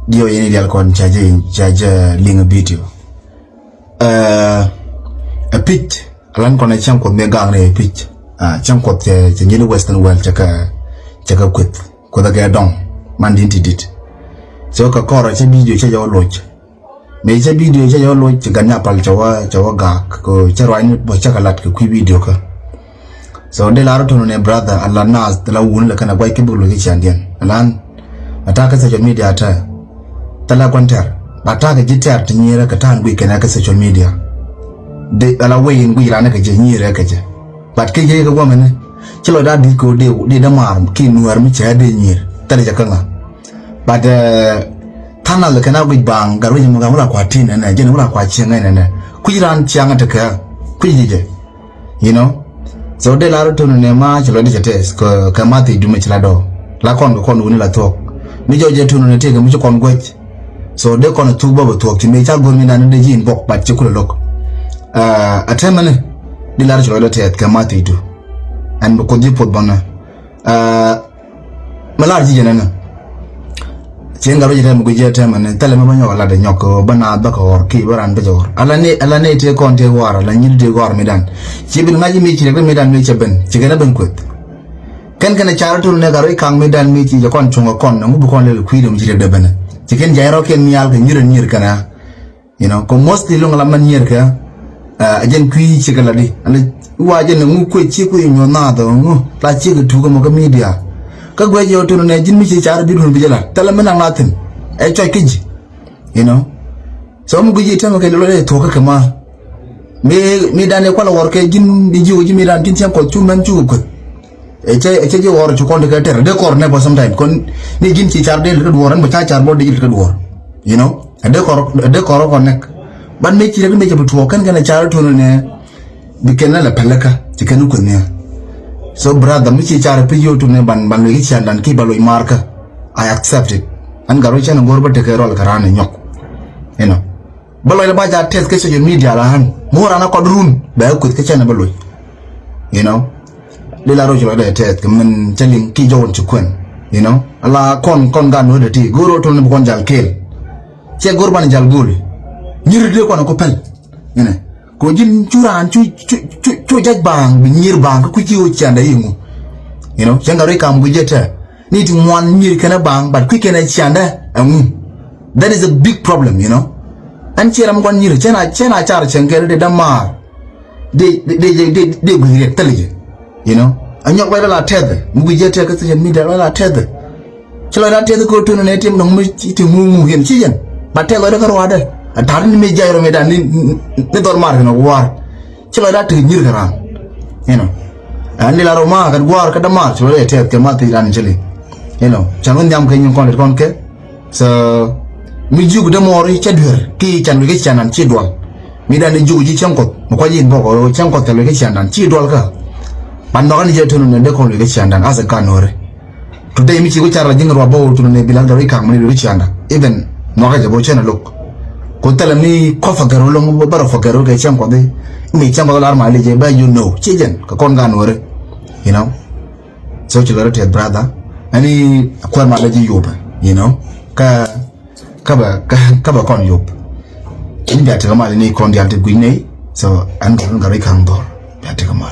dio yeni dial kon chaje ling video a pitch alan kon cham ko megang re pitch cham ko te nyini western world chaka kwet ko da ga dong man din tidit so ka kora che video che yo loch me che video che yo loch ganya pal chawa ga ko charwani bo chakalat ko video ka so de la roto ne brother Allah nas de la wun la kana gwai ke bulo ke chandian alan ataka social media ta tala kwantar ataka jitar tinyira ka tan gwi kana ka social media de ala wayin gwi rana ka je nyira ka je bat ke je ka gwa mene chilo da di ko de da mar ki nuar mi cha de nyir tale ja kanga but tanal la kana gwi bang garwe mu ga mura kwa tin na je mura kwa chi ngai na ku jiran chianga ta ka ku je you know. So de la roto ne ma chilo de chates ko kamati dume chilado la kon uni la tok mi joje tunu ne tege mi kon gwech so de kon tu bobo tok ti me cha gormi nan de jin bok bat chikulo lok atemane de la chilo de tet kamati du an ko di pot bana malar ji jena chenga roje tem guje temane tele ma banyo la de nyoko bana ba ko ki baran be jor ala ne te kon te war la nyil de war medan cibin ngaji mi ci rek medan mi ci ben ci gëna ben ko ken ken charatul ne garo kang medan mi ci kon chungo kon na mu bu kon le ku dum ci de ben ci ken jayro ken mi yal ga nyir kana you know ko mostly lu ngala man nyir ka ajen ku ci gala di ala waje ne mu ko ci ku nyo na do mu la ci ga tu ko mo ga media ka gweje otono ne jin mi ci char bi dun bi jala tala mena ngatin e choy kiji you know so mu giji tama ke lo le to ka kama me dane kwala wor ke jin bi jiwo jimi dan tin sem ko chu men chu ko e che je wor chu kon de ka ter de kor ne bo sometime kon ni jin ci char de le do woran bo cha char bo de le do wor you know de kor ko nek ban me ci rek me je bu to kan kana char to ne bi kenna la palaka ci kanu ko ne so brother mi ci chara piyo to ne ban lo gi chandan ki balo marka I accept it an garo chana gorba te ke rol karane nyok you know balo ba ja test ke social media la han mora na kodrun ba ko ke chana balo you know le la rojo da test ke men chalin ki jawon ci kwen you know ala kon ga no de ti goro to ne kon jal kel che gorban jal goli nyir de ko na ko pel you know ko jin churan chu jaj bang bi nyir bang ku ci o chanda yingu you know janga re kam gujeta ni ti mwan nyir kana bang but ku kana chanda that is a big problem you know an chiram gon nyir chena char chengere de damar de gure telije you know anyok ba la tede mu gujeta ka social media la tede chilo na tede ko tunu ne tim no mu ti mu hen ci yen ba telo de ko wada tarin me jayro me dan ni dor mar no war chilo da ti nyir garan you know andi la roma kad war kad mar chilo le tet ke mati dan chili you know changon jam ke nyun kon ke so mi jugu de mori chadwer ki chan ke chanan chi dol mi dan jugu ji cham ko mo ko yin bo ko cham ko tele ke chanan chi dol ka ban no kan je tunu ne de ko le ke chanan asa kanore today mi chi ko charla jingro bo tunu ne bilang dari kang mi le chanda even no ka je bo chena lok ko tala mi ko fagaro lo mo baro fagaro ke cham ko de mi cham ko lar ma le je ba you know chijen ka kon ga nore you know so chilo te brother ani ko ma le ji yoba you know ka ba kon yob in ba te ma le ni kon dia te gwine so an ga ri kang dor ba te ma